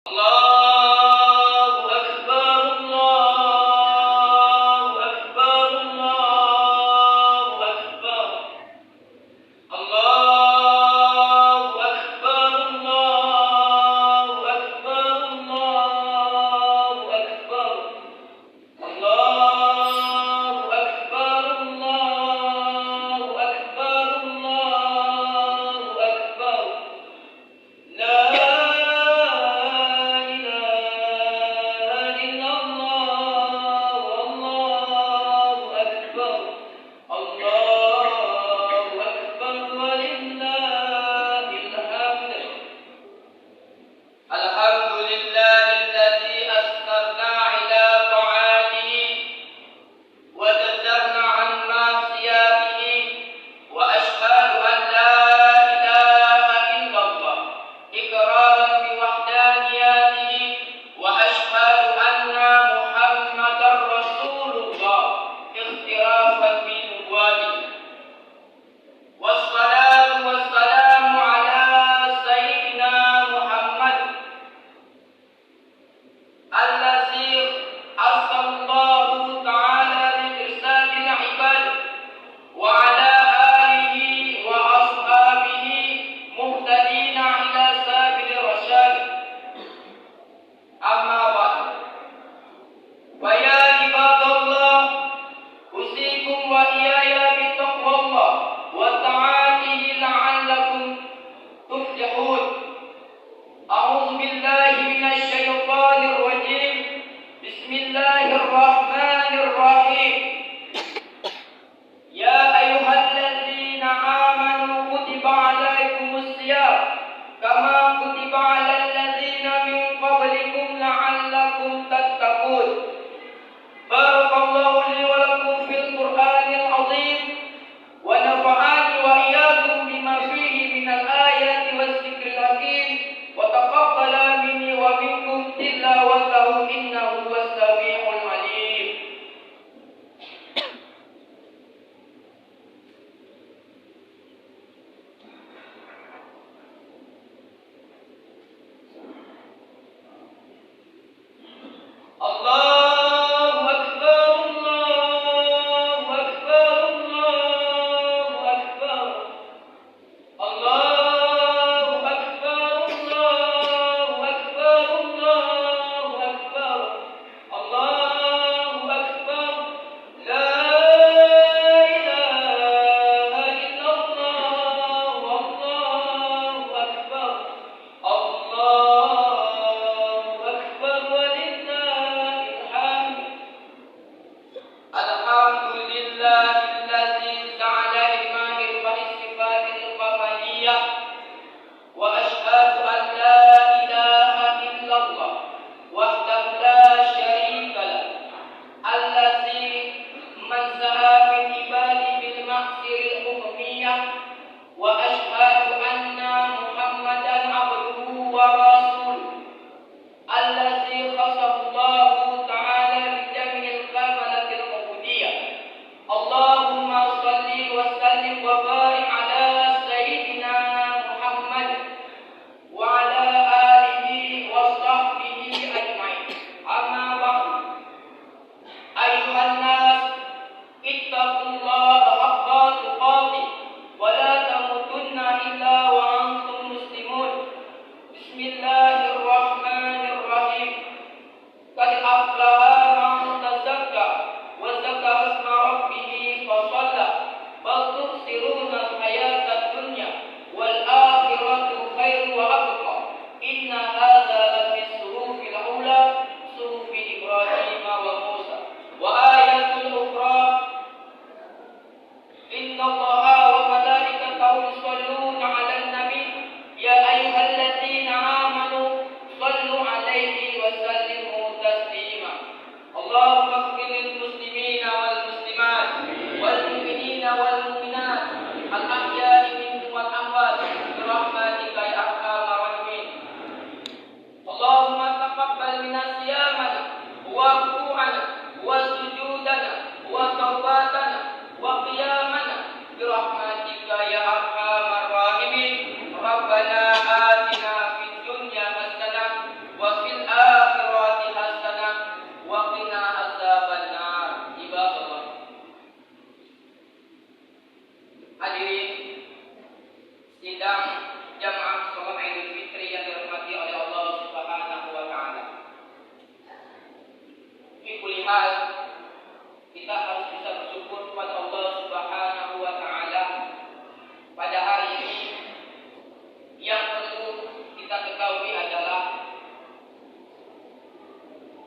Allahu Akbar, Allahu Akbar, Allahu Akbar. Allahu Akbar, Allahu Akbar, Allahu Akbar. Allahu Akbar, Allahu Akbar, Allahu Akbar. La Rabbana atina fid dunya hasanah wa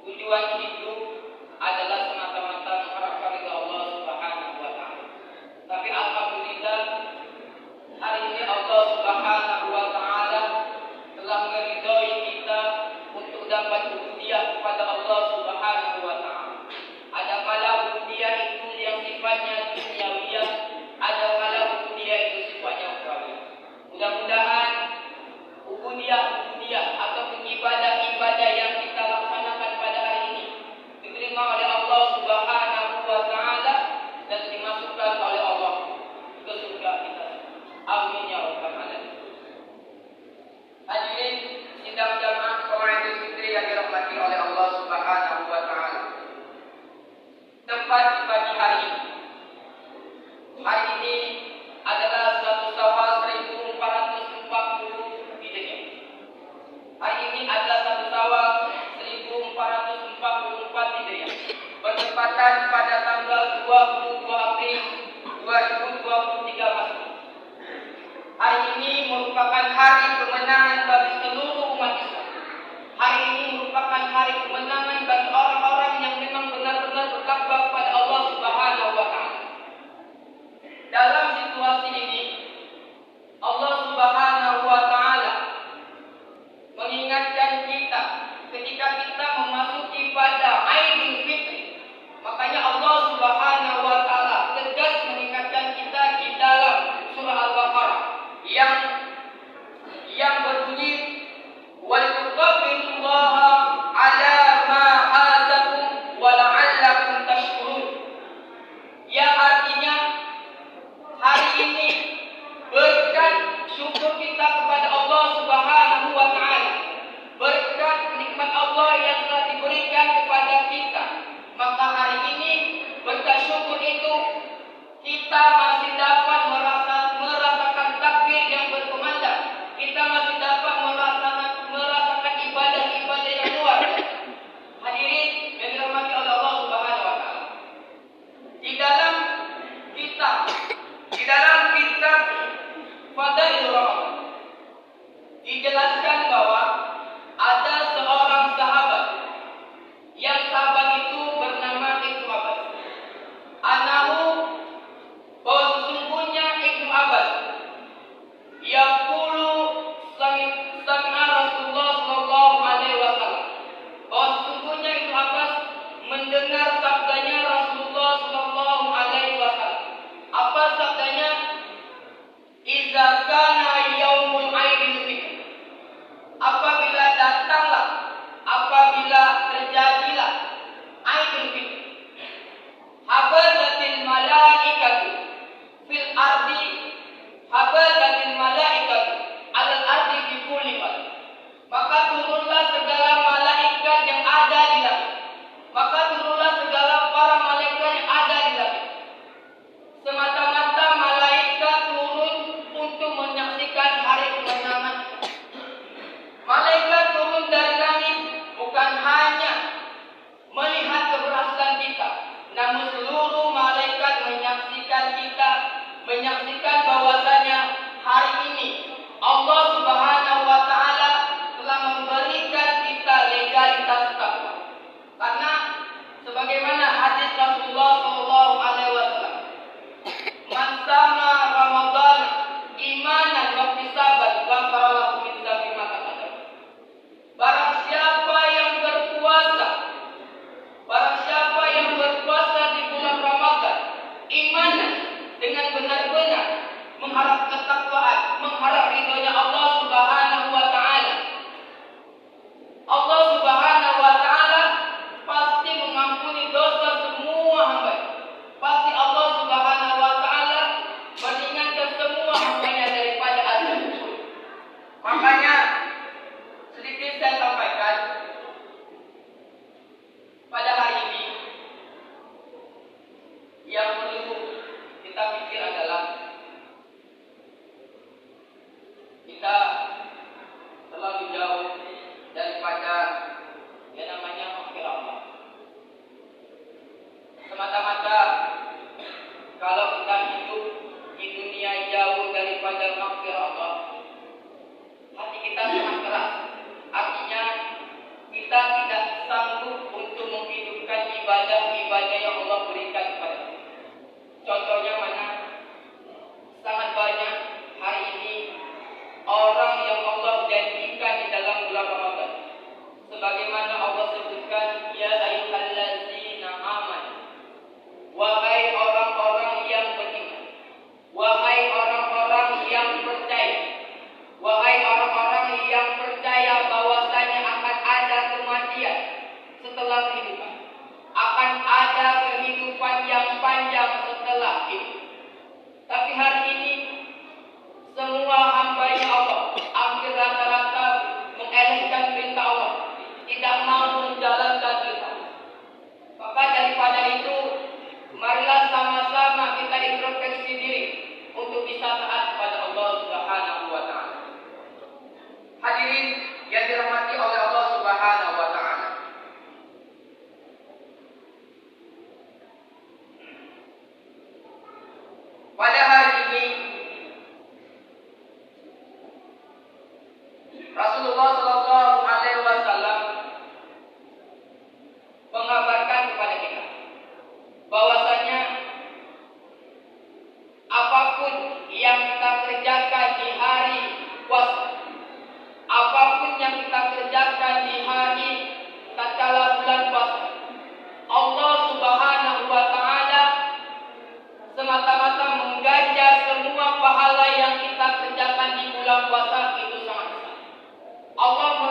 Tujuan hidup adalah semata-mata mengharapkan ridha Allah Subhanahu wa taala. Tapi alhamdulillah hari ini Allah Subhanahu wa taala telah meridhai kita untuk dapat ubudiyah kepada Allah Subhanahu wa taala. Ada kala ubudiyah itu yang sifatnya duniawiyah, ada kala ubudiyah itu sifatnya ukhrawiyah. Mudah-mudahan ubudiyah atau ibadah-ibadah yang kita laksanakan pada hari ini diterima oleh Allah Subhanahu wa taala dan dimasukkan oleh Allah ke surga kita. Amin ya rabbal alamin. Hadirin sidang jamaah salat Idul Fitri yang dirahmati oleh Allah Subhanahu wa taala. Tepat di pagi hari ini. Hari ini adalah 1 Syawal 1440 Hijriah. Hari ini adalah 1 Syawal 1444 Hijriah. Bertepatan pada tanggal 22 April 2023 Masehi. Hari ini merupakan hari kemenangan bagi seluruh umat Islam. Hari ini merupakan hari kemenangan bagi orang-orang yang memang benar-benar bertakwa kepada Allah Subhanahu wa taala. Dalam situasi ini Allah Subhanahu wa taala mengingatkan kita ketika kita memasuki pada Idul Fitri. Makanya Allah Subhanahu wa taala tegas mengingatkan kita di dalam surah Al-Baqarah yang berbunyi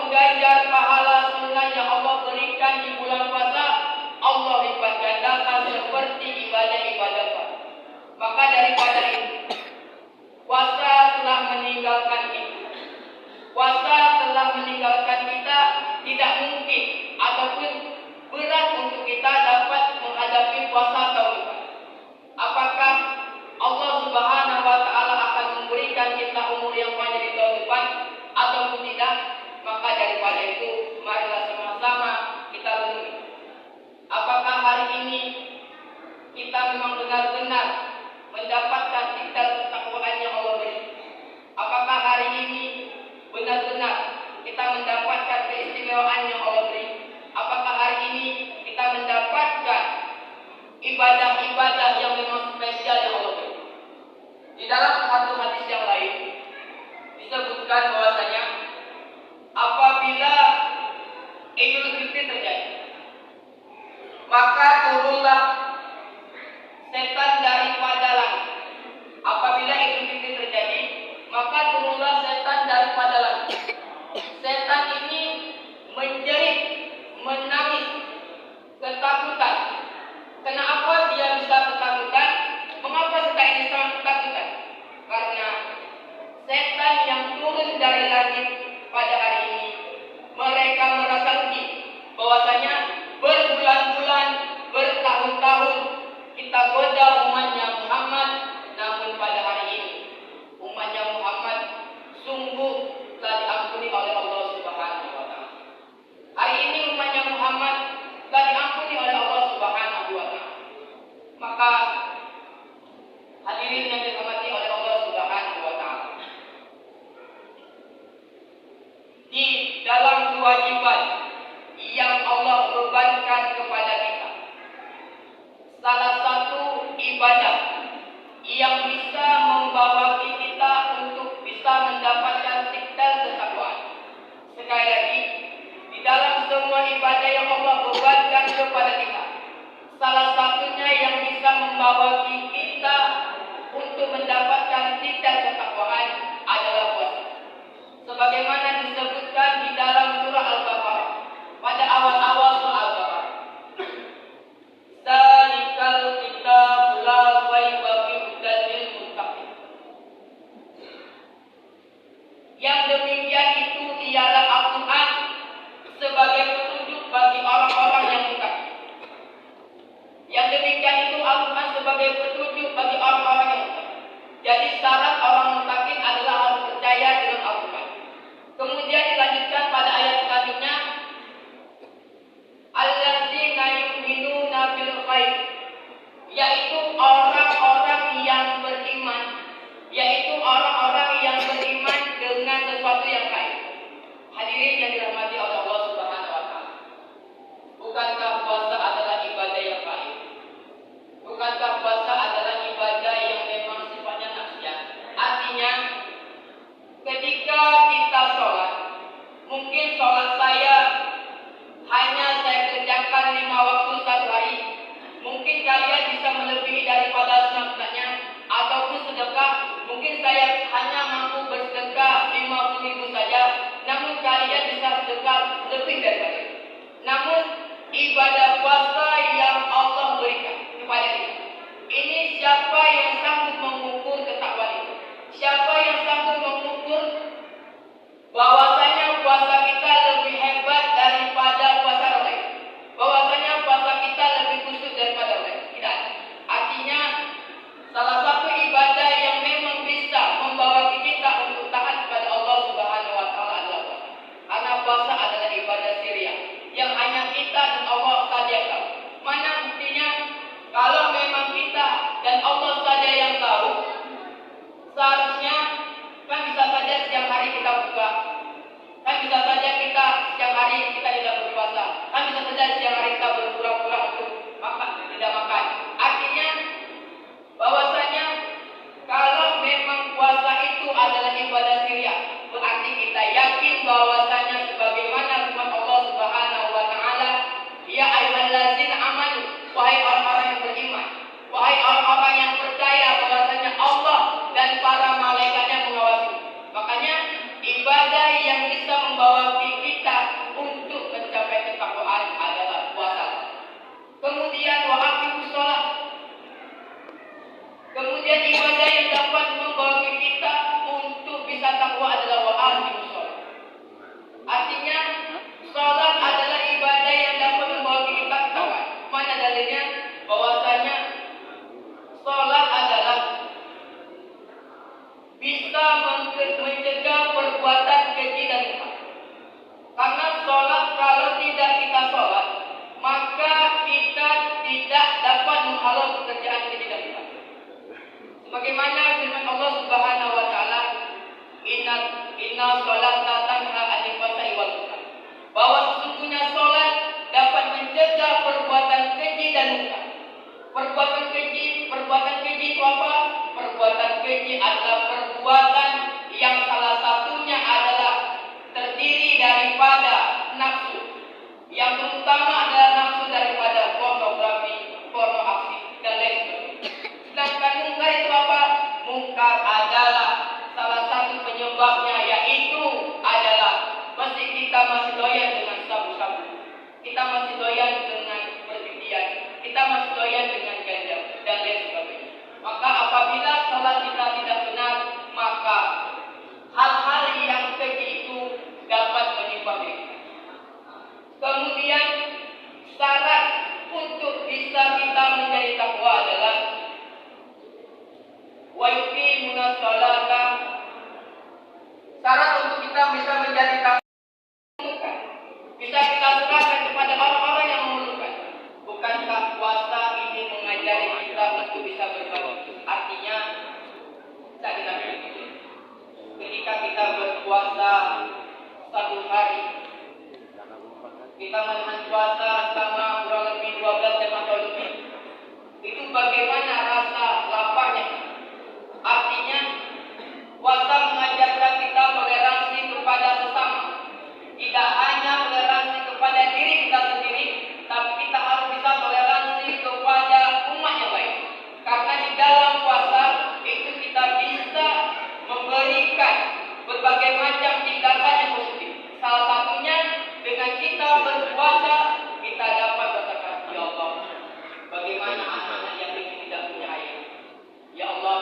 pengganjar pahala sunnah yang Allah berikan di bulan puasa, Allah lipat gandakan seperti ibadah-ibadah. Maka daripada itu, puasa telah meninggalkan kita. Puasa telah meninggalkan kita, tidak mungkin ataupun berat untuk kita dapat menghadapi puasa tahun depan. Apakah Allah Subhanahu wa taala akan memberikan kita umur yang panjang di tahun depan ataupun tidak? Maka daripada itu, marilah sama-sama kita renungi. Apakah hari ini kita memang benar-benar mendapatkan tingkat ketakwaan yang Allah beri? Apakah hari ini benar-benar kita mendapatkan keistimewaan yang Allah beri? Apakah hari ini kita mendapatkan ibadah-ibadah yang memang spesial yang Allah beri? Di dalam satu hadis yang lain disebutkan bahwasanya apabila Idul Fitri terjadi, maka turunlah setan daripada langit. Apabila Idul Fitri terjadi, maka turunlah setan daripada langit. Setan ini menjerit, menangis, ketakutan. Kenapa dia bisa ketakutan? Mengapa setan ini sangat ketakutan? Karena setan yang turun dari langit pada hari ini, mereka merasa rugi bahwasanya berbulan-bulan, bertahun-tahun kita goda umatnya Muhammad, namun pada hari ini umatnya Muhammad sungguh telah diampuni oleh Allah Subhanahu wa taala. Hari ini umatnya Muhammad telah diampuni oleh Allah Subhanahu wa taala. Maka hadirin yang dirahmati oleh Allah Subhanahu wa taala, di dalam kewajiban yang Allah bebankan kepada kita, salah satu ibadah yang bisa membawa kita untuk bisa mendapatkan tingkat ketakwaan. Sekali lagi, di dalam semua ibadah yang Allah bebankan kepada kita, salah satunya yang bisa membawa kita untuk mendapatkan tingkat ketakwaan adalah puasa. Sebagaimana disebutkan di dalam surah Al-Baqarah, pada awal-awal surah Al-Baqarah, "Dzalikal kitabu la raiba fihi hudan lil muttaqin." Yang demikian itu ialah Al-Quran sebagai petunjuk bagi orang-orang yang muttaqin. Yang demikian itu Al-Quran sebagai petunjuk bagi orang-orang yang muttaqin. Jadi syarat orang muttaqin adalah harus percaya dengan Al-Quran. Kemudian dilanjutkan pada ayat selanjutnya, alladzina yu'minuna bil ghaib, yaitu orang-orang yang beriman, yaitu orang-orang yang beriman dengan sesuatu yang gaib. Hadirin yang dirahmati oleh Allah Subhanahu wa taala, bukankah puasa adalah ibadah yang gaib? Bukankah puasa adalah ibadah yang memang sifatnya nafsiyah? Artinya, ketika kita sholat, mungkin sholat saya hanya saya kerjakan 5 waktu satu hari. Mungkin kalian bisa melebihi daripada sunatnya, ataupun sedekah. Mungkin saya hanya mampu bersedekah 50.000 saja, namun kalian bisa sedekah lebih daripada itu. Namun ibadah puasa yang Allah berikan kepada kita, ini siapa yang sanggup mengukur ketakwaan itu? Siapa yang sanggup mengukur bahwasanya puasa kita lebih hebat daripada puasa orang lain? Bahwasanya puasa kita lebih khusyuk daripada orang lain? Tidak. Artinya salah satu ibadah yang memang bisa membawa kita untuk taat kepada Allah Subhanahu wa taala adalah puasa. Karena puasa adalah ibadah siriyah yang hanya kita dan Allah saja yang tahu. Mana buktinya? Kalau memang kita dan Allah saja yang tahu, seharusnya kan bisa saja setiap hari kita buka, kan bisa saja kita setiap hari kita tidak berpuasa, kan bisa saja setiap hari kita berpura-pura untuk tidak makan. Artinya bahwasanya kalau memang puasa itu adalah ibadah siriyah, berarti kita yakin bahwasanya sebagaimana firman Allah Subhanahu wa taala, ya ayyuhallazina amanu, wahai orang-orang yang beriman, wahai orang-orang yang percaya bahwasanya Allah dan para malaikatnya mengawasi. Makanya ibadah yang bisa membawa kita Sebagaimana firman Allah Subhanahu wa taala, inna sholata tanha 'anil fahsya'i wal munkar. Bahwa sesungguhnya salat dapat mencegah perbuatan keji dan munkar. Perbuatan keji itu apa? Perbuatan keji adalah perbuatan yang salah satunya adalah terdiri daripada nafsu. Yang terutama adalah nafsu daripada pornografi, porno aksi, dan lain sebagainya. Sedangkan munkar itu apa? Munkar adalah salah satu penyebabnya, yaitu adalah mesti kita masih doyan dengan sabu-sabu, kita masih doyan dengan perjudian, kita masih doyan dengan ganja, dan lain sebagainya. Maka apabila salat kita tidak benar, maka hal-hal yang keji itu dapat menyebabkan. Kemudian syarat untuk bisa kita menjadi takwa adalah wa yuqimuna sholata. Syarat untuk kita bisa menjadi takwa bisa kita serahkan kepada orang-orang yang memerlukan. Bukankah puasa ini mengajari kita untuk bisa berbagi? Artinya bisa kita pilih. Ketika kita berpuasa satu hari, kita menahan puasa selama kurang lebih 12 jam atau lebih, itu bagaimana rasa laparnya? Artinya puasa mengajarkan kita toleransi kepada sesama. Tidak hanya toleransi kepada diri kita sendiri, tapi kita harus bisa toleransi kepada umat yang lain. Karena di dalam puasa itu kita bisa memberikan berbagai macam tindakan yang positif. Salah satunya dengan kita berpuasa, kita dapat berkata, ya Allah, bagaimana anak-anak yang tidak punya ayah? Ya Allah,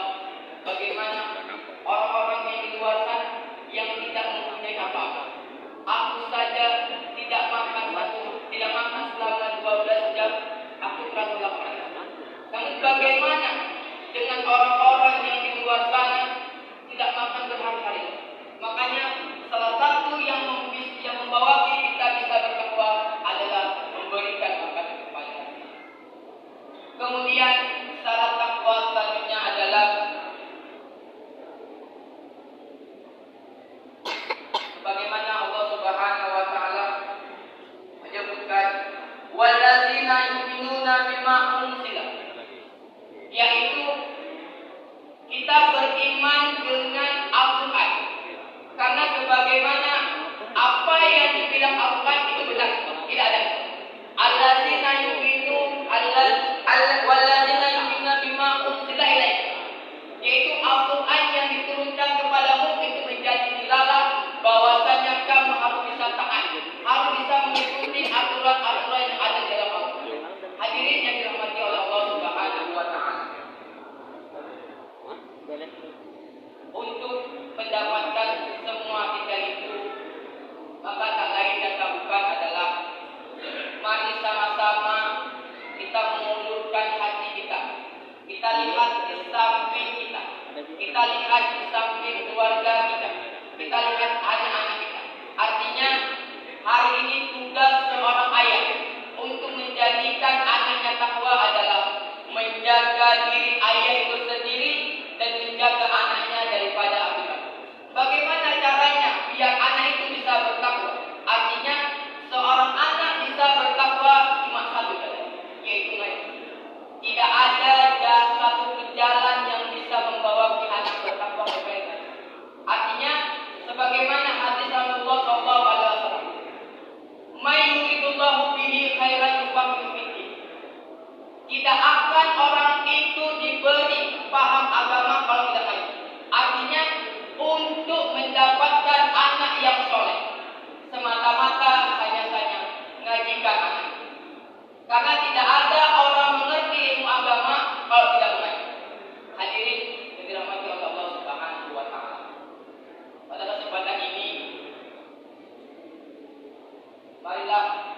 bagaimana orang-orang yang di luar sana yang tidak mempunyai apa-apa? Aku saja tidak makan selama 12 jam, aku terasa lapar. Namun bagaimana dengan orang-orang yang di luar sana tidak makan berhari-hari? Makanya salah satu yang membawa kita bisa bertakwa adalah memberikan makan kepada. Kemudian syarat takwa selanjutnya adalah bagaimana Allah Subhanahu wa taala menyebutkan walladzina yu'minuna bima unzila, yaitu kita beriman dengan Al-Qur'an. Karena sebagaimana apa yang dibilang Al-Qur'an itu benar, tidak ada. Alladzina yu'minuna walladzina yu'minuna bima unzila ilaik, yaitu Al-Qur'an yang diturunkan kepadamu itu menjadi dilalah bahwasanya kamu harus bisa taat, harus bisa mengikuti aturan-aturan yang ada di dalam Al-Qur'an. Hadirin yang dirahmati oleh Allah Subhanahu wa taala. Untuk mendapatkan semua tiga itu, maka tak lain dan tak bukan adalah mari sama-sama kita mengulurkan hati kita. Kita lihat di samping kita, kita lihat di samping keluarga kita, kita lihat anak-anak kita. Artinya hari ini tugas seorang ayah untuk menjadikan anaknya takwa adalah menjaga diri ayah itu sendiri dan menjaga anaknya daripada api neraka. Bagaimana caranya biar anak itu bisa bertakwa? Artinya seorang anak bisa bertakwa cuma satu jalan, yaitu ngaji. Tidak ada satu jalan yang bisa membawa anak bertakwa kepada. Artinya sebagaimana hadis Rasulullah SAW, "May yuridullahu bihi khairan yufaqihu fiddin." Tidak akan orang itu diberi paham agama kalau tidak ngaji. Artinya untuk mendapatkan anak yang soleh, semata-mata hanya saja ngajikan anak. Karena tidak ada orang mengerti ilmu agama kalau tidak mengaji. Hadirin yang dirahmati oleh Allah Subhanahu wa taala. Pada kesempatan ini, marilah